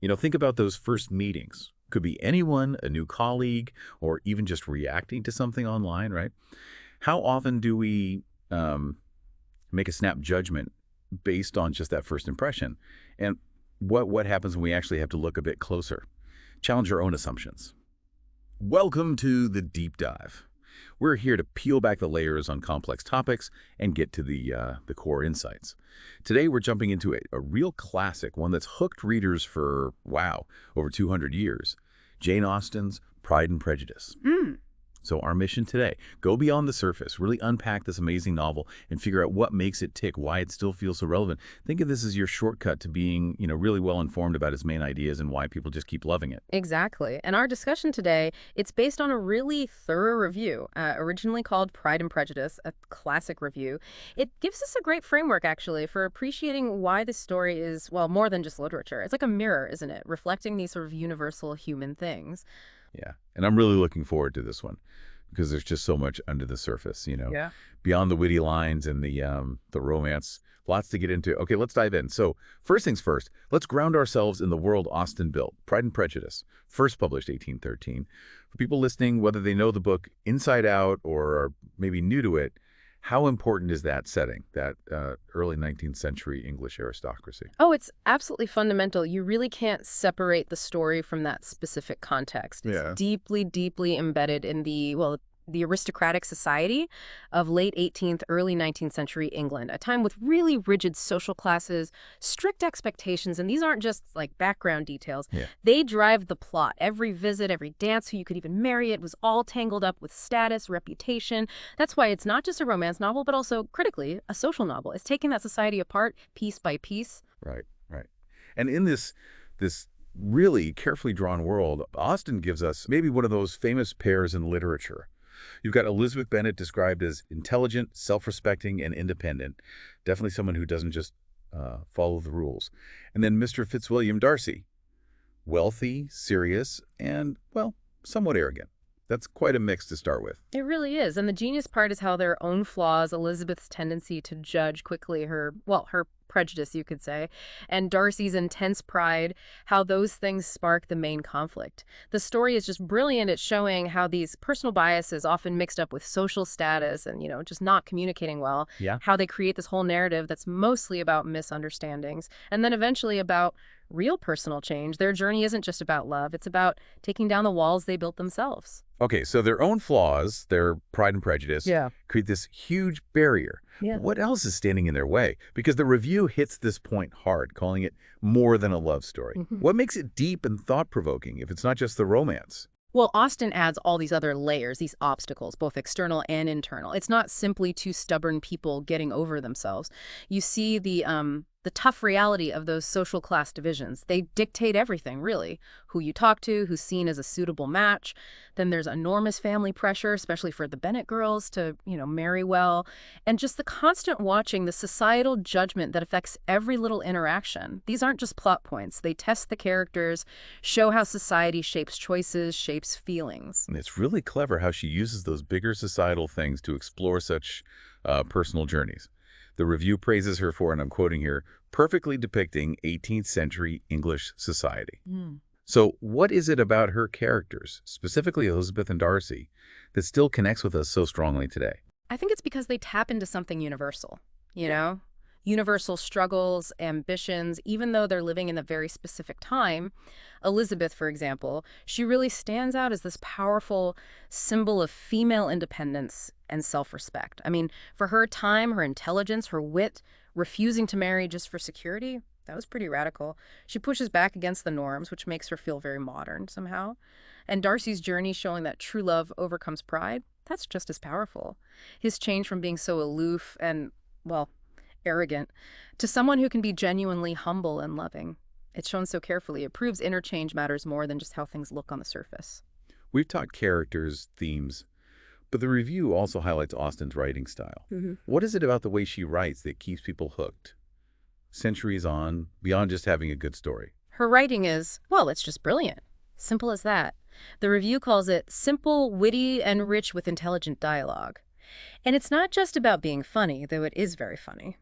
Think about those first meetings. Could be anyone, a new colleague, or even just reacting to something online, right? How often do we make a snap judgment based on just that first impression? And what happens when we actually have to look a bit closer? Challenge our own assumptions. Welcome to the Deep Dive. We're here to peel back the layers on complex topics and get to the core insights. Today, we're jumping into a real classic, one that's hooked readers for, wow, over 200 years. Jane Austen's Pride and Prejudice. So our mission today, go beyond the surface, really unpack this amazing novel and figure out what makes it tick, why it still feels so relevant. Think of this as your shortcut to being, really well informed about its main ideas and why people just keep loving it. Exactly. And our discussion today, it's based on a really thorough review, originally called Pride and Prejudice, a classic review. It gives us a great framework, actually, for appreciating why this story is, well, more than just literature. It's like a mirror, isn't it? Reflecting these sort of universal human things. Yeah, and I'm really looking forward to this one because there's just so much under the surface. Yeah. Beyond the witty lines and the romance, lots to get into. Okay, let's dive in. So first things first, let's ground ourselves in the world Austen built. Pride and Prejudice, first published 1813. For people listening, whether they know the book inside out or are maybe new to it, how important is that setting, that early 19th century English aristocracy? Oh, it's absolutely fundamental. You really can't separate the story from that specific context. It's deeply, deeply embedded in the aristocratic society of late 18th, early 19th century England, a time with really rigid social classes, strict expectations, and these aren't just like background details. They drive the plot. Every visit, every dance, who you could even marry, it was all tangled up with status, reputation. That's why it's not just a romance novel, but also, critically, a social novel. It's taking that society apart piece by piece. Right. And in this really carefully drawn world, Austen gives us maybe one of those famous pairs in literature. You've got Elizabeth Bennet described as intelligent, self-respecting, and independent. Definitely someone who doesn't just follow the rules. And then Mr. Fitzwilliam Darcy, wealthy, serious, and, well, somewhat arrogant. That's quite a mix to start with. It really is. And the genius part is how their own flaws, Elizabeth's tendency to judge quickly, her prejudice, you could say, and Darcy's intense pride, how those things spark the main conflict. The story is just brilliant at showing how these personal biases, often mixed up with social status and, just not communicating well, how they create this whole narrative that's mostly about misunderstandings and then eventually about real personal change. Their journey isn't just about love. It's about taking down the walls they built themselves. Okay, so their own flaws, their pride and prejudice, create this huge barrier. What else is standing in their way? Because the review hits this point hard, calling it more than a love story. What makes it deep and thought-provoking if it's not just the romance? Well, Austen adds all these other layers, these obstacles, both external and internal. It's not simply two stubborn people getting over themselves. You see the tough reality of those social class divisions. They dictate everything, really. Who you talk to, who's seen as a suitable match. Then there's enormous family pressure, especially for the Bennet girls to, marry well. And just the constant watching, the societal judgment that affects every little interaction. These aren't just plot points. They test the characters, show how society shapes choices, shapes feelings. And it's really clever how she uses those bigger societal things to explore such personal journeys. The review praises her for, and I'm quoting here, perfectly depicting 18th century English society. So what is it about her characters, specifically Elizabeth and Darcy, that still connects with us so strongly today? I think it's because they tap into something universal, universal struggles, ambitions, even though they're living in a very specific time. Elizabeth, for example, she really stands out as this powerful symbol of female independence and self-respect. I mean, for her time, her intelligence, her wit, refusing to marry just for security, that was pretty radical. She pushes back against the norms, which makes her feel very modern somehow. And Darcy's journey showing that true love overcomes pride, that's just as powerful. His change from being so aloof and, well, arrogant to someone who can be genuinely humble and loving. It's shown so carefully. It proves interchange matters more than just how things look on the surface. We've talked characters, themes, but the review also highlights Austen's writing style. What is it about the way she writes that keeps people hooked? Centuries on, beyond just having a good story. Her writing is, well, it's just brilliant. Simple as that. The review calls it simple, witty, and rich with intelligent dialogue. And it's not just about being funny, though it is very funny.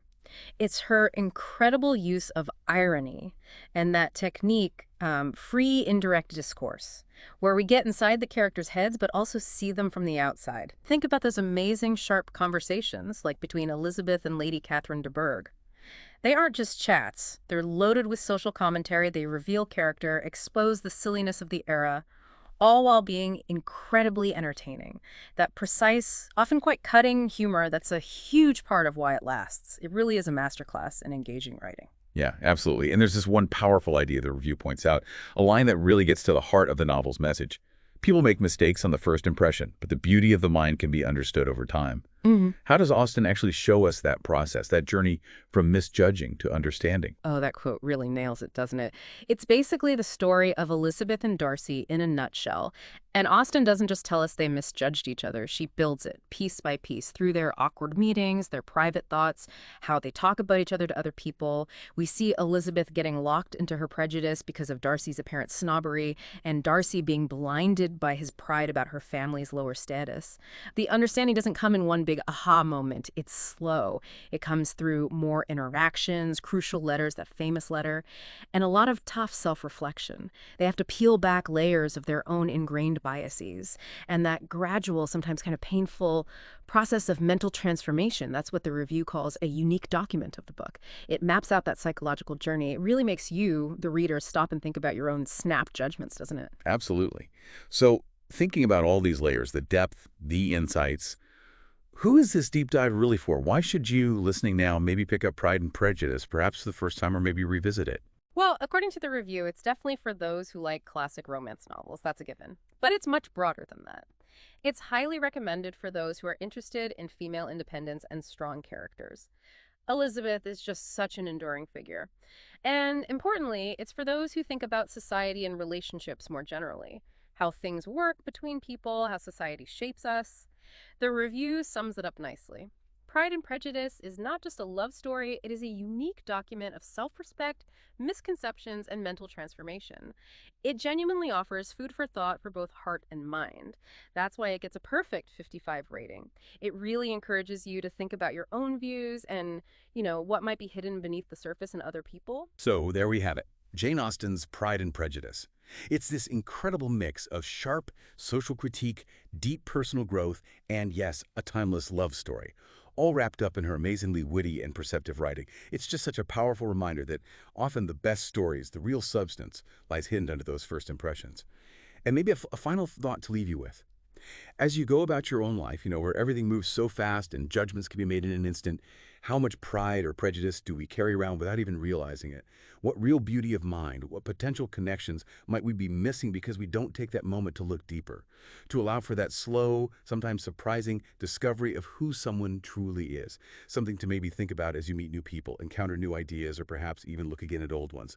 It's her incredible use of irony, and that technique free indirect discourse, where we get inside the characters' heads but also see them from the outside. Think about those amazing, sharp conversations, like between Elizabeth and Lady Catherine de Bourgh. They aren't just chats. They're loaded with social commentary, they reveal character, expose the silliness of the era, all while being incredibly entertaining. That precise, often quite cutting humor that's a huge part of why it lasts. It really is a masterclass in engaging writing. Yeah, absolutely. And there's this one powerful idea the review points out, a line that really gets to the heart of the novel's message. People make mistakes on the first impression, but the beauty of the mind can be understood over time. How does Austen actually show us that process, that journey from misjudging to understanding? Oh, that quote really nails it, doesn't it? It's basically the story of Elizabeth and Darcy in a nutshell. And Austen doesn't just tell us they misjudged each other. She builds it piece by piece through their awkward meetings, their private thoughts, how they talk about each other to other people. We see Elizabeth getting locked into her prejudice because of Darcy's apparent snobbery, and Darcy being blinded by his pride about her family's lower status. The understanding doesn't come in one big aha moment. It's slow. It comes through more interactions, crucial letters, that famous letter, and a lot of tough self-reflection. They have to peel back layers of their own ingrained biases, and that gradual, sometimes kind of painful process of mental transformation. That's what the review calls a unique document of the book. It maps out that psychological journey. It really makes you, the reader, stop and think about your own snap judgments, doesn't it? Absolutely. So, thinking about all these layers, the depth, the insights, who is this deep dive really for? Why should you, listening now, maybe pick up Pride and Prejudice, perhaps for the first time, or maybe revisit it? Well, according to the review, it's definitely for those who like classic romance novels. That's a given. But it's much broader than that. It's highly recommended for those who are interested in female independence and strong characters. Elizabeth is just such an enduring figure. And importantly, it's for those who think about society and relationships more generally, how things work between people, how society shapes us. The review sums it up nicely. Pride and Prejudice is not just a love story, it is a unique document of self-respect, misconceptions, and mental transformation. It genuinely offers food for thought for both heart and mind. That's why it gets a perfect 55 rating. It really encourages you to think about your own views and, what might be hidden beneath the surface in other people. So there we have it. Jane Austen's Pride and Prejudice. It's this incredible mix of sharp social critique, deep personal growth, and yes, a timeless love story, all wrapped up in her amazingly witty and perceptive writing. It's just such a powerful reminder that often the best stories, the real substance, lies hidden under those first impressions. And maybe a final thought to leave you with. As you go about your own life, where everything moves so fast and judgments can be made in an instant, how much pride or prejudice do we carry around without even realizing it? What real beauty of mind, what potential connections might we be missing because we don't take that moment to look deeper, to allow for that slow, sometimes surprising discovery of who someone truly is, something to maybe think about as you meet new people, encounter new ideas, or perhaps even look again at old ones.